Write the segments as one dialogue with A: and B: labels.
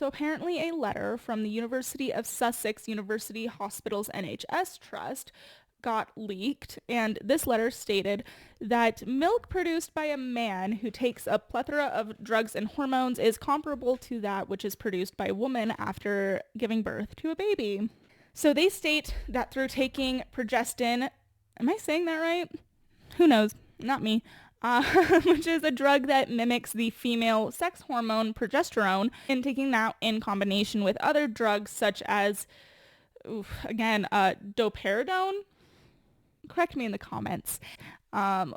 A: So apparently a letter from the University of Sussex University Hospitals NHS Trust got leaked, and this letter stated that milk produced by a man who takes a plethora of drugs and hormones is comparable to that which is produced by a woman after giving birth to a baby. So they state that through taking progestin, am I saying that right? Who knows? Not me. Which is a drug that mimics the female sex hormone progesterone, and taking that in combination with other drugs such as, doperidone. Correct me in the comments.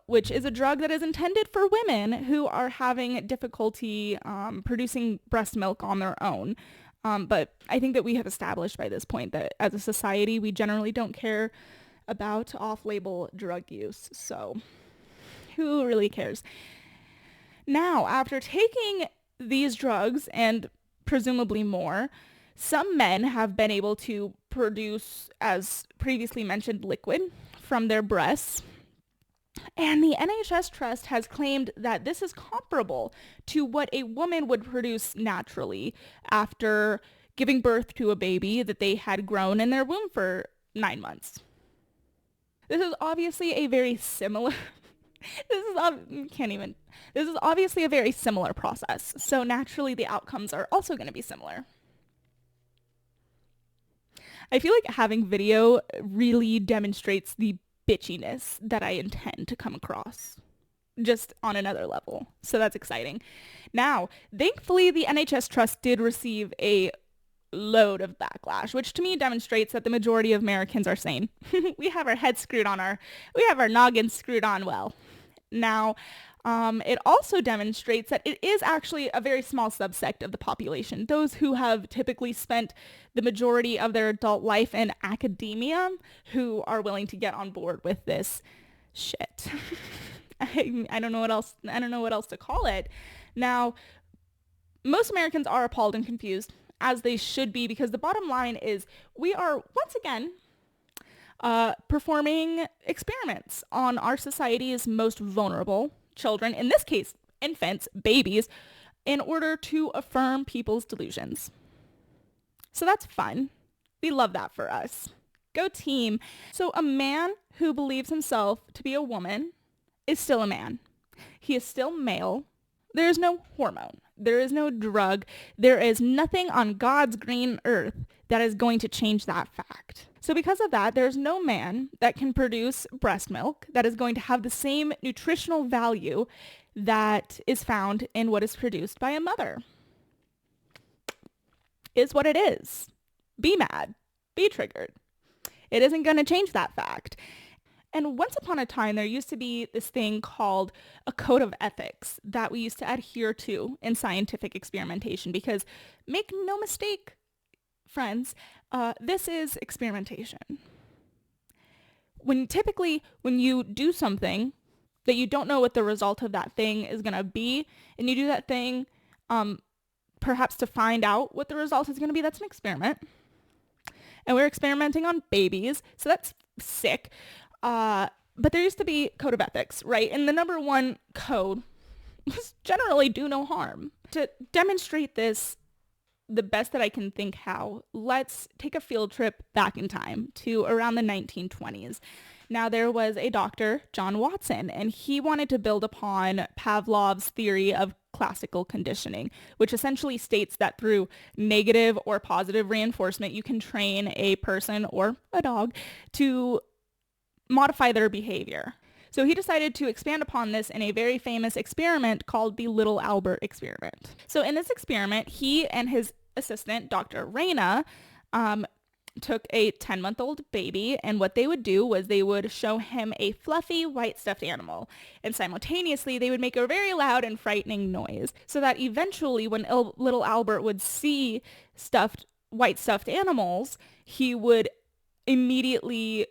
A: Which is a drug that is intended for women who are having difficulty producing breast milk on their own. But I think that we have established by this point that as a society, we generally don't care about off-label drug use. So who really cares? Now, after taking these drugs and presumably more, some men have been able to produce, as previously mentioned, liquid from their breasts. And the NHS Trust has claimed that this is comparable to what a woman would produce naturally after giving birth to a baby that they had grown in their womb for 9 months. This is obviously a very similar this is obviously a very similar process. So naturally the outcomes are also going to be similar. I feel like having video really demonstrates the bitchiness that I intend to come across, just on another level. So that's exciting. Now, thankfully, the NHS Trust did receive a load of backlash, which to me demonstrates that the majority of Americans are sane. We have our noggins screwed on well. Now, it also demonstrates that it is actually a very small subsect of the population, those who have typically spent the majority of their adult life in academia, who are willing to get on board with this shit. I don't know what else. I don't know what else to call it. Now, most Americans are appalled and confused, as they should be, because the bottom line is we are once again performing experiments on our society's most vulnerable children, in this case, infants, babies, in order to affirm people's delusions. So that's fun. We love that for us. Go team. So a man who believes himself to be a woman is still a man. He is still male. There is no hormone. There is no drug. There is nothing on God's green earth that is going to change that fact. So because of that, there's no man that can produce breast milk that is going to have the same nutritional value that is found in what is produced by a mother. Is what it is. Be mad. Be triggered. It isn't going to change that fact. And once upon a time, there used to be this thing called a code of ethics that we used to adhere to in scientific experimentation, because make no mistake, friends, this is experimentation. When you do something that you don't know what the result of that thing is going to be, and you do that thing perhaps to find out what the result is going to be, that's an experiment. And we're experimenting on babies, so that's sick. But there used to be code of ethics, right? And the number one code was generally do no harm. To demonstrate this the best that I can think how, let's take a field trip back in time to around the 1920s. Now, there was a doctor, John Watson, and he wanted to build upon Pavlov's theory of classical conditioning, which essentially states that through negative or positive reinforcement, you can train a person or a dog to modify their behavior. So he decided to expand upon this in a very famous experiment called the Little Albert experiment. So in this experiment, he and his assistant, Dr. Reyna, took a 10-month-old baby, and what they would do was they would show him a fluffy white stuffed animal, and simultaneously they would make a very loud and frightening noise, so that eventually when little Albert would see white stuffed animals, he would immediately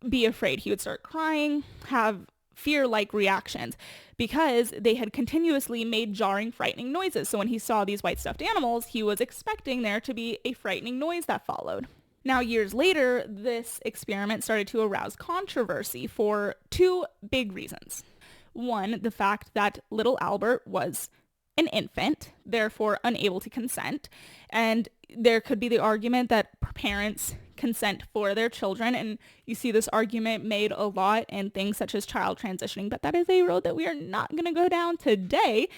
A: be afraid. He would start crying, have fear-like reactions, because they had continuously made jarring, frightening noises. So when he saw these white stuffed animals, he was expecting there to be a frightening noise that followed. Now, years later, this experiment started to arouse controversy for two big reasons. One, the fact that little Albert was an infant, therefore unable to consent. And there could be the argument that parents consent for their children, and you see this argument made a lot in things such as child transitioning, but that is a road that we are not going to go down today.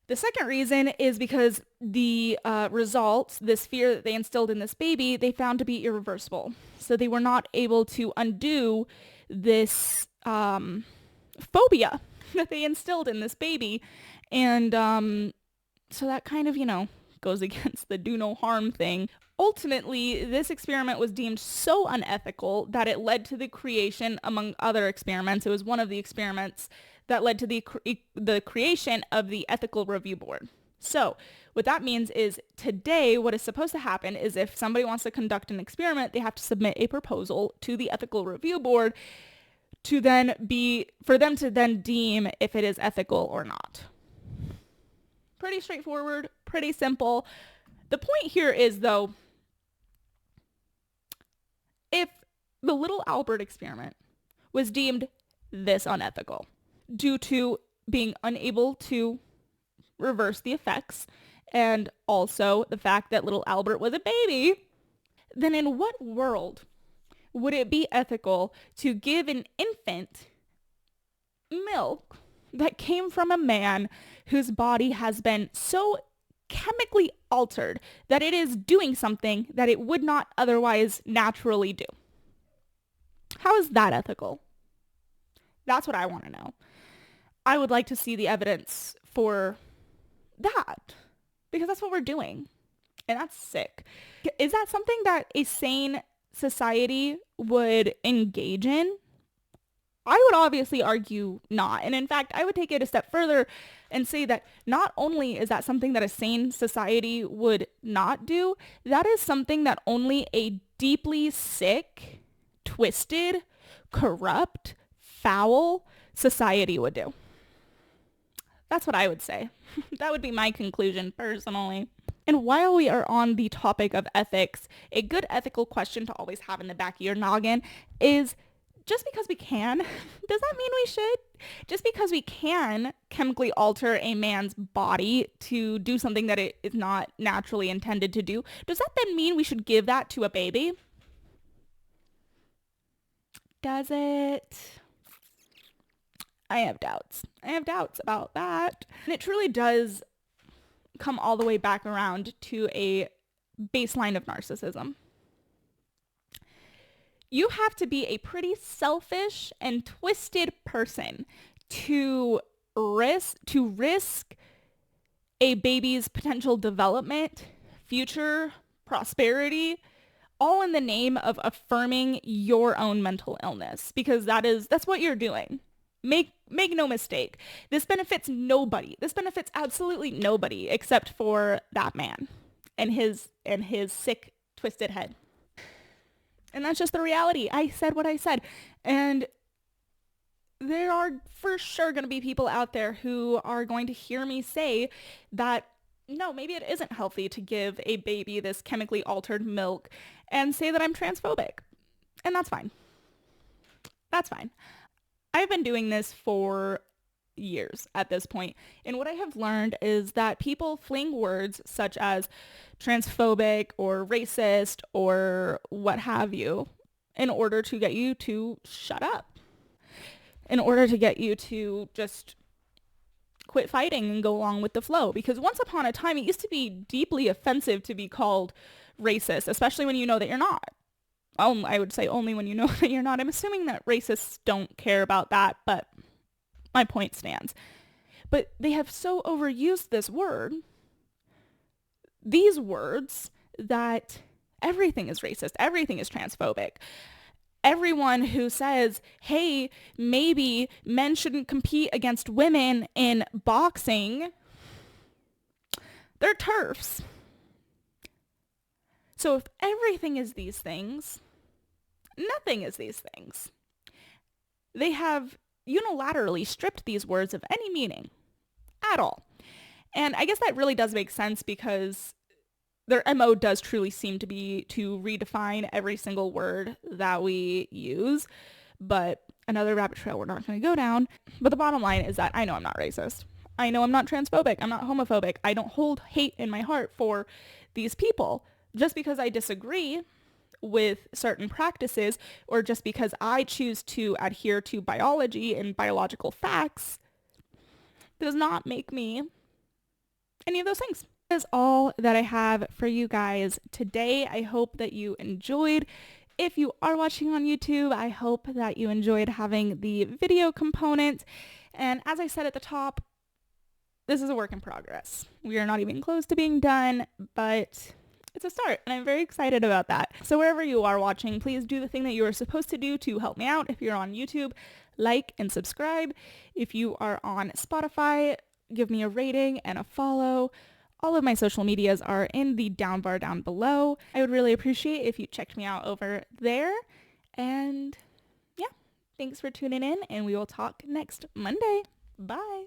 A: The second reason is because the results, this fear that they instilled in this baby, they found to be irreversible. So they were not able to undo this phobia that they instilled in this baby. And so that kind of, goes against the do no harm thing. Ultimately, this experiment was deemed so unethical that it led to the creation, among other experiments, it was one of the experiments that led to the creation of the Ethical Review Board. So what that means is today what is supposed to happen is if somebody wants to conduct an experiment, they have to submit a proposal to the Ethical Review Board for them to then deem if it is ethical or not. Pretty straightforward, pretty simple. The point here is, though, if the little Albert experiment was deemed this unethical due to being unable to reverse the effects and also the fact that little Albert was a baby, then in what world would it be ethical to give an infant milk that came from a man whose body has been so chemically altered that it is doing something that it would not otherwise naturally do? How is that ethical? That's what I want to know. I would like to see the evidence for that, because that's what we're doing. And that's sick. Is that something that a sane society would engage in? I would obviously argue not. And in fact, I would take it a step further and say that not only is that something that a sane society would not do, that is something that only a deeply sick, twisted, corrupt, foul society would do. That's what I would say. That would be my conclusion personally. And while we are on the topic of ethics, a good ethical question to always have in the back of your noggin is, just because we can, does that mean we should? Just because we can chemically alter a man's body to do something that it is not naturally intended to do, does that then mean we should give that to a baby? Does it? I have doubts. I have doubts about that. And it truly does come all the way back around to a baseline of narcissism. You have to be a pretty selfish and twisted person to risk a baby's potential development, future prosperity, all in the name of affirming your own mental illness, because that's what you're doing. Make no mistake. This benefits nobody. This benefits absolutely nobody except for that man and his sick, twisted head. And that's just the reality. I said what I said. And there are for sure going to be people out there who are going to hear me say that, no, maybe it isn't healthy to give a baby this chemically altered milk, and say that I'm transphobic. And that's fine. That's fine. I've been doing this for years at this point. And what I have learned is that people fling words such as transphobic or racist or what have you in order to get you to shut up, in order to get you to just quit fighting and go along with the flow. Because once upon a time, it used to be deeply offensive to be called racist, especially when you know that you're not. I would say only when you know that you're not. I'm assuming that racists don't care about that, but my point stands. But they have so overused this word, these words, that everything is racist, everything is transphobic. Everyone who says, hey, maybe men shouldn't compete against women in boxing, they're TERFs. So if everything is these things, nothing is these things. They have unilaterally stripped these words of any meaning at all. And I guess that really does make sense because their MO does truly seem to be to redefine every single word that we use. But another rabbit trail we're not going to go down. But the bottom line is that I know I'm not racist. I know I'm not transphobic. I'm not homophobic. I don't hold hate in my heart for these people. Just because I disagree with certain practices or just because I choose to adhere to biology and biological facts does not make me any of those things. That is all that I have for you guys today. I hope that you enjoyed. If you are watching on YouTube, I hope that you enjoyed having the video component. And as I said at the top, this is a work in progress. We are not even close to being done, but it's a start, and I'm very excited about that. So wherever you are watching, please do the thing that you are supposed to do to help me out. If you're on YouTube, like and subscribe. If you are on Spotify, give me a rating and a follow. All of my social medias are in the down bar down below. I would really appreciate if you checked me out over there. And yeah, thanks for tuning in, and we will talk next Monday. Bye.